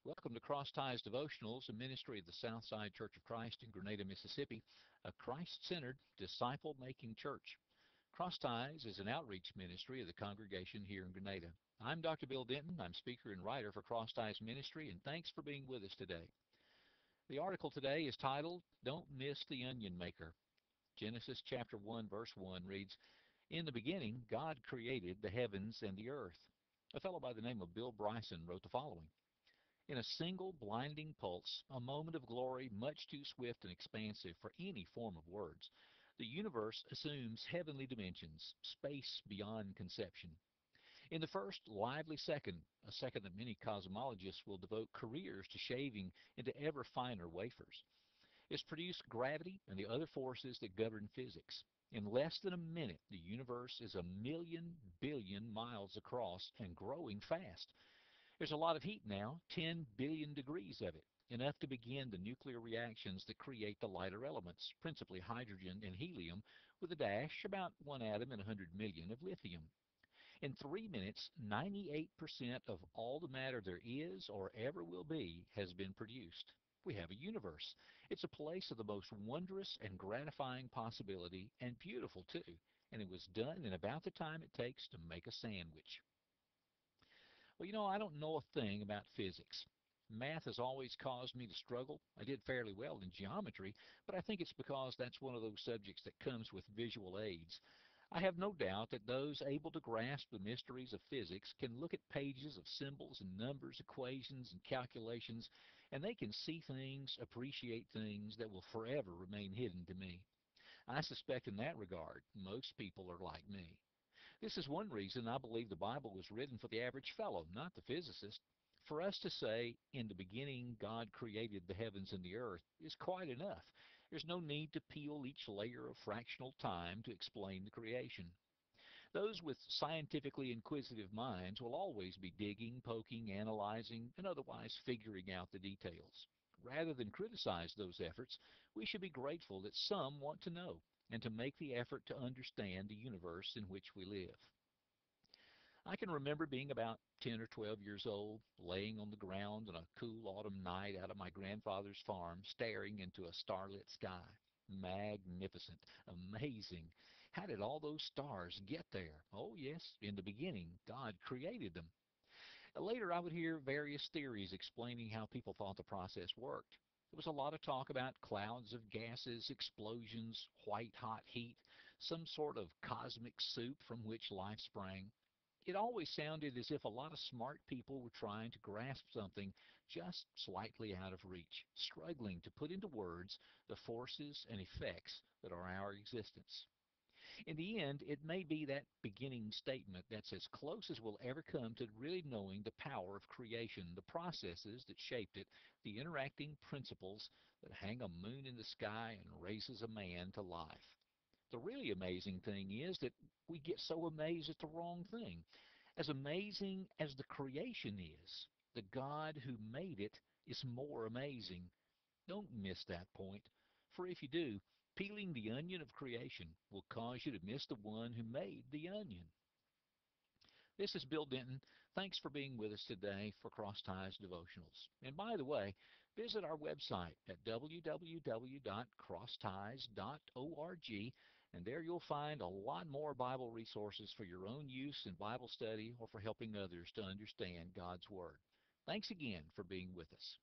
Welcome to Cross Ties Devotionals, a ministry of the Southside Church of Christ in Grenada, Mississippi, a Christ-centered, disciple-making church. Cross Ties is an outreach ministry of the congregation here in Grenada. I'm Dr. Bill Denton. I'm speaker and writer for Cross Ties Ministry, and thanks for being with us today. The article today is titled, Don't Miss the Onion Maker. Genesis chapter 1, verse 1 reads, In the beginning, God created the heavens and the earth. A fellow by the name of Bill Bryson wrote the following. In a single blinding pulse, a moment of glory much too swift and expansive for any form of words, the universe assumes heavenly dimensions, space beyond conception. In the first lively second, a second that many cosmologists will devote careers to shaving into ever finer wafers, is produced gravity and the other forces that govern physics. In less than a minute, the universe is 1,000,000 billion miles across and growing fast. There's a lot of heat now, 10 billion degrees of it, enough to begin the nuclear reactions that create the lighter elements, principally hydrogen and helium, with a dash, about 1 atom in 100 million, of lithium. In 3 minutes, 98% of all the matter there is or ever will be has been produced. We have a universe. It's a place of the most wondrous and gratifying possibility, and beautiful too, and it was done in about the time it takes to make a sandwich. Well, I don't know a thing about physics. Math has always caused me to struggle. I did fairly well in geometry, but I think it's because that's one of those subjects that comes with visual aids. I have no doubt that those able to grasp the mysteries of physics can look at pages of symbols and numbers, equations and calculations, and they can see things, appreciate things that will forever remain hidden to me. I suspect in that regard, most people are like me. This is one reason I believe the Bible was written for the average fellow, not the physicist. For us to say, in the beginning God created the heavens and the earth, is quite enough. There's no need to peel each layer of fractional time to explain the creation. Those with scientifically inquisitive minds will always be digging, poking, analyzing, and otherwise figuring out the details. Rather than criticize those efforts, we should be grateful that some want to know and to make the effort to understand the universe in which we live. I can remember being about 10 or 12 years old, laying on the ground on a cool autumn night out at my grandfather's farm, staring into a starlit sky. Magnificent, amazing. How did all those stars get there? Oh yes, in the beginning, God created them. Later I would hear various theories explaining how people thought the process worked. There was a lot of talk about clouds of gases, explosions, white-hot heat, some sort of cosmic soup from which life sprang. It always sounded as if a lot of smart people were trying to grasp something just slightly out of reach, struggling to put into words the forces and effects that are our existence. In the end, it may be that beginning statement that's as close as we'll ever come to really knowing the power of creation, the processes that shaped it, the interacting principles that hang a moon in the sky and raises a man to life. The really amazing thing is that we get so amazed at the wrong thing. As amazing as the creation is, the God who made it is more amazing. Don't miss that point, for if you do, peeling the onion of creation will cause you to miss the one who made the onion. This is Bill Denton. Thanks for being with us today for Cross Ties Devotionals. And by the way, visit our website at www.crossties.org, and there you'll find a lot more Bible resources for your own use in Bible study or for helping others to understand God's Word. Thanks again for being with us.